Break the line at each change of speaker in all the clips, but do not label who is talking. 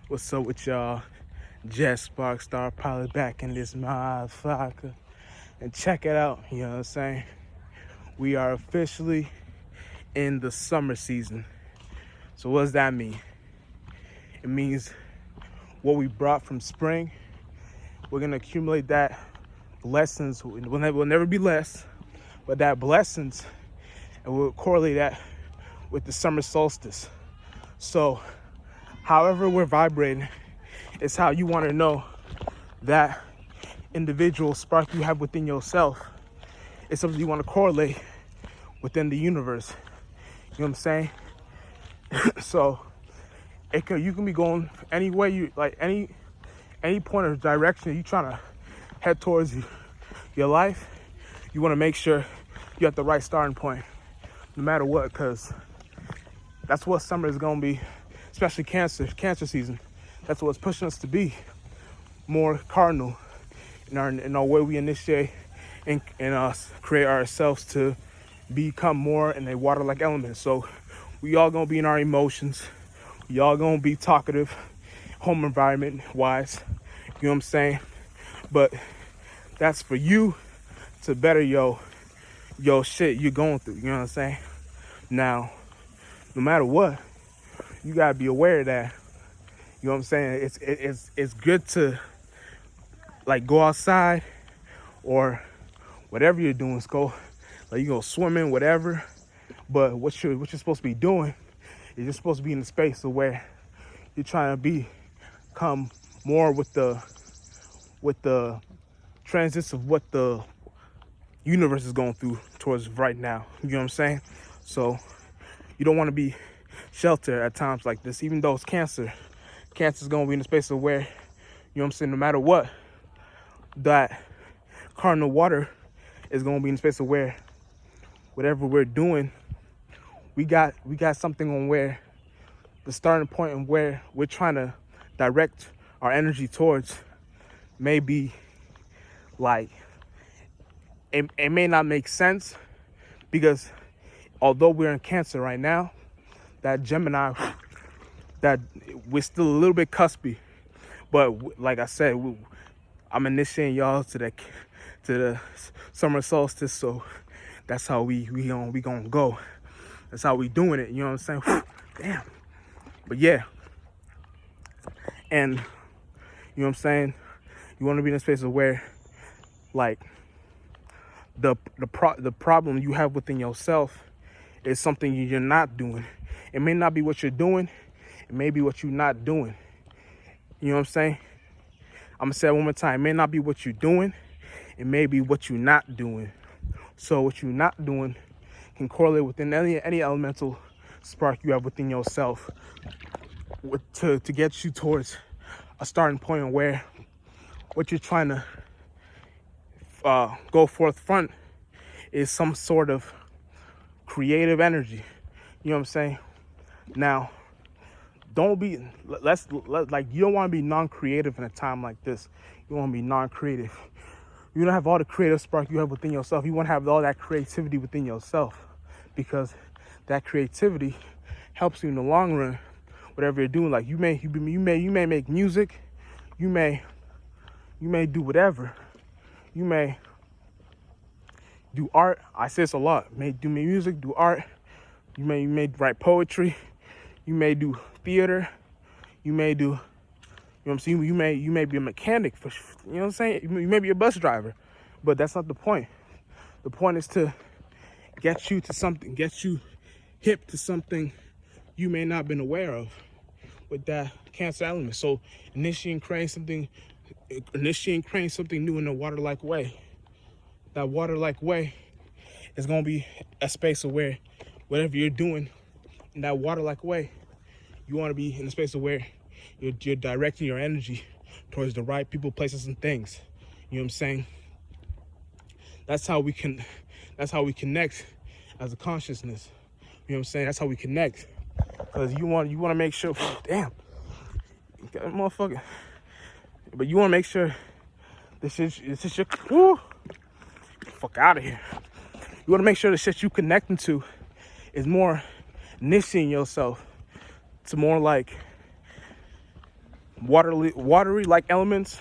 What's up with y'all? Jet Spark Star Pilot back in this motherfucker. And check it out, you know what I'm saying? We are officially in the summer season. So what does that mean? It means what we brought from spring, we're gonna accumulate that blessings. Will never be less, but that blessings, and we'll correlate that with the summer solstice. So however we're vibrating, it's how you want to know that individual spark you have within yourself. It's something you want to correlate within the universe. You know what I'm saying? So you can be going any way you like, any point of direction you trying to head towards your life. You want to make sure you're at the right starting point, no matter what, because that's what summer is gonna be, especially cancer season. That's what's pushing us to be more cardinal in our way we initiate and create ourselves to become more in a water-like element. So we all gonna be in our emotions. We all gonna be talkative, home environment wise. You know what I'm saying? But that's for you to better your shit you're going through. You know what I'm saying? Now, no matter what, you gotta be aware of that. You know what I'm saying? It's good to like go outside or whatever you're doing. Go like you go swimming, whatever. But what you're supposed to be doing is you're supposed to be in the space of where you're trying to become more with the transits of what the universe is going through towards right now. You know what I'm saying? So you don't want to be sheltered at times like this, even though it's cancer. Cancer is going to be in the space of where, you know what I'm saying, no matter what, that cardinal water is going to be in the space of where whatever we're doing, we got something on where the starting point and where we're trying to direct our energy towards may be like, it may not make sense, because although we're in Cancer right now, that Gemini, that we're still a little bit cuspy. But like I said, I'm initiating y'all to the summer solstice, so that's how we gonna go. That's how we doing it. You know what I'm saying? Damn. But yeah, and you know what I'm saying. You want to be in a space of where, like, the problem you have within yourself is something you're not doing. It may not be what you're doing. It may be what you're not doing. You know what I'm saying? I'm gonna say it one more time. It may not be what you're doing. It may be what you're not doing. So what you're not doing can correlate within any elemental spark you have within yourself to get you towards a starting point where what you're trying to go forth front is some sort of creative energy. You know what I'm saying? Now, don't be like, you don't want to be non-creative in a time like this. You want to be non-creative. You don't have all the creative spark you have within yourself. You want to have all that creativity within yourself, because that creativity helps you in the long run. Whatever you're doing, like you may make music, you may do whatever, you may do art. I say this a lot. May do music, do art. You may write poetry. You may do theater. You may do, you know what I'm saying? You may be a mechanic for, you know what I'm saying? You may be a bus driver, but that's not the point. The point is to get you to something, get you hip to something you may not have been aware of with that Cancer element. So initiating creating something new in a water-like way. That water-like way is gonna be a space of where whatever you're doing in that water-like way, you want to be in a space of where you're directing your energy towards the right people, places, and things. You know what I'm saying? That's how we connect as a consciousness. You know what I'm saying? That's how we connect. Because you want to make sure, damn, got a motherfucker. But you want to make sure this is your, whoo, fuck out of here. You want to make sure the shit you connecting to is more initiating yourself to more like watery like elements,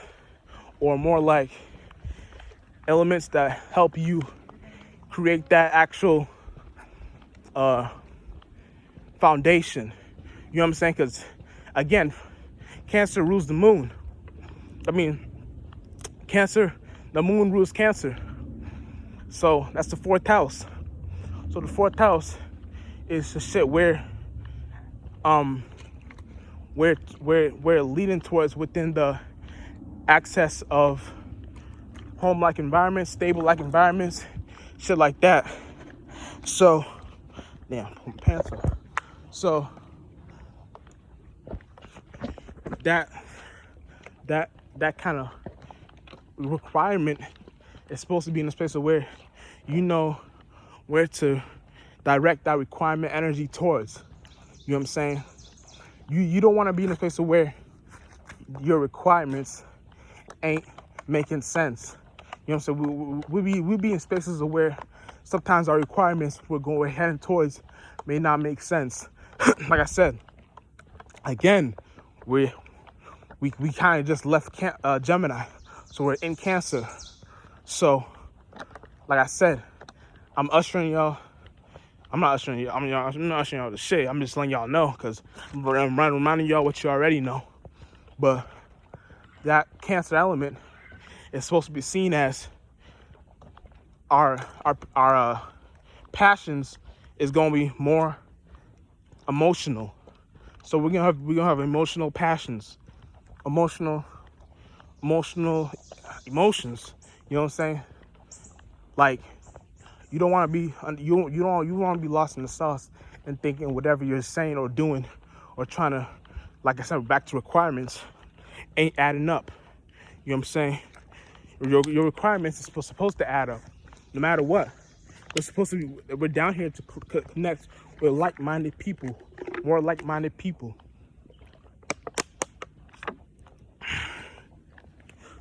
or more like elements that help you create that actual foundation. You know what I'm saying? Because again, Cancer rules the moon. I mean, Cancer, the moon rules Cancer. So that's the fourth house. So the fourth house is the shit where we're leading towards within the access of home-like environments, stable-like environments, shit like that. So, damn, put my pants on. So that kind of requirement is supposed to be in a space of where you know where to direct that requirement energy towards. You know what I'm saying? You don't want to be in a space of where your requirements ain't making sense. You know what I'm saying? We be in spaces of where sometimes our requirements we're heading towards may not make sense. Like I said, again, we kind of just left Gemini, so we're in Cancer. So, like I said, I'm ushering y'all. I'm not ushering you. I'm not ushering y'all the shit. I'm just letting y'all know, because I'm reminding y'all what you already know. But that Cancer element is supposed to be seen as our passions is gonna be more emotional. So we're gonna have emotional passions, emotional emotions. You know what I'm saying? Like, you don't want to be lost in the sauce and thinking whatever you're saying or doing or trying to, like I said, back to requirements, ain't adding up. You know what I'm saying? Your requirements are supposed to add up, no matter what. We're down here to connect with like-minded people, more like-minded people.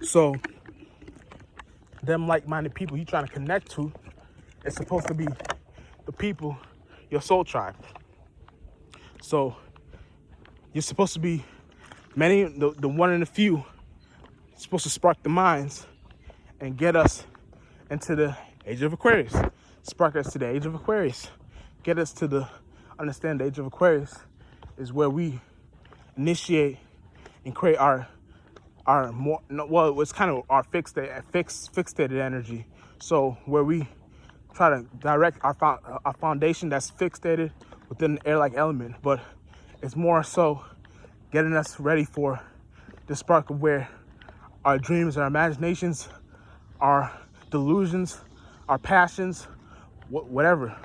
So them like-minded people you trying to connect to, it's supposed to be the people, your soul tribe. So you're supposed to be the one in the few, supposed to spark the minds and get us into the age of Aquarius. Spark us to the age of Aquarius. Get us to understand the age of Aquarius is where we initiate and create it's kind of our fixated energy. So where we try to direct our foundation that's fixated within the air-like element, but it's more so getting us ready for the spark of where our dreams, our imaginations, our delusions, our passions, whatever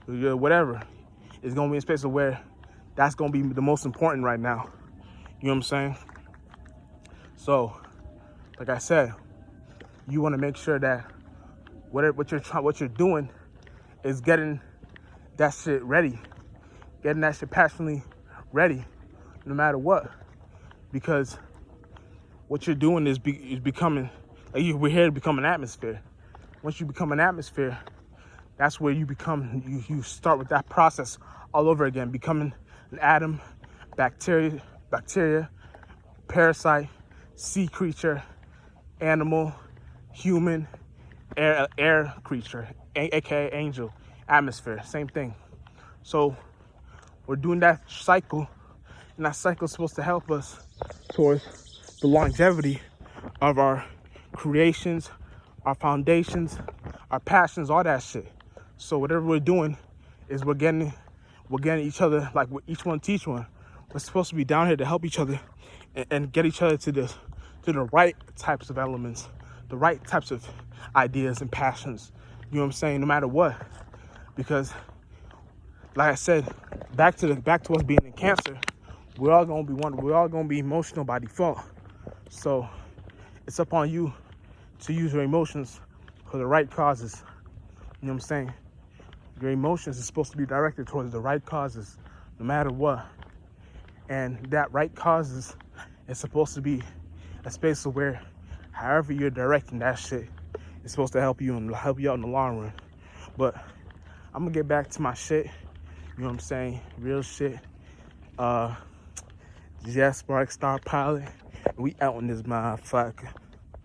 is going to be a space of where that's going to be the most important right now. You know what I'm saying? So, like I said, you want to make sure that what you're doing is getting that shit ready, getting that shit passionately ready, no matter what, because what you're doing is becoming, we're here to become an atmosphere. Once you become an atmosphere, that's where you start with that process all over again, becoming an atom, bacteria, parasite, sea creature, animal, human, air creature, aka angel, atmosphere, same thing. So we're doing that cycle, and that cycle is supposed to help us towards the longevity of our creations, our foundations, our passions, all that shit. So whatever we're doing is we're getting each other, like each one teach one. We're supposed to be down here to help each other and get each other to the right types of elements, the right types of ideas and passions. You know what I'm saying? No matter what, because like I said, back to us being in Cancer, we're all gonna be emotional by default. So it's up on you to use your emotions for the right causes. You know what I'm saying? Your emotions is supposed to be directed towards the right causes, no matter what. And that right causes is supposed to be a space of where, however you're directing that shit, it's supposed to help you out in the long run. But I'm gonna get back to my shit. You know what I'm saying? Real shit. Jet Spark Star Pilot. We out in this motherfucker.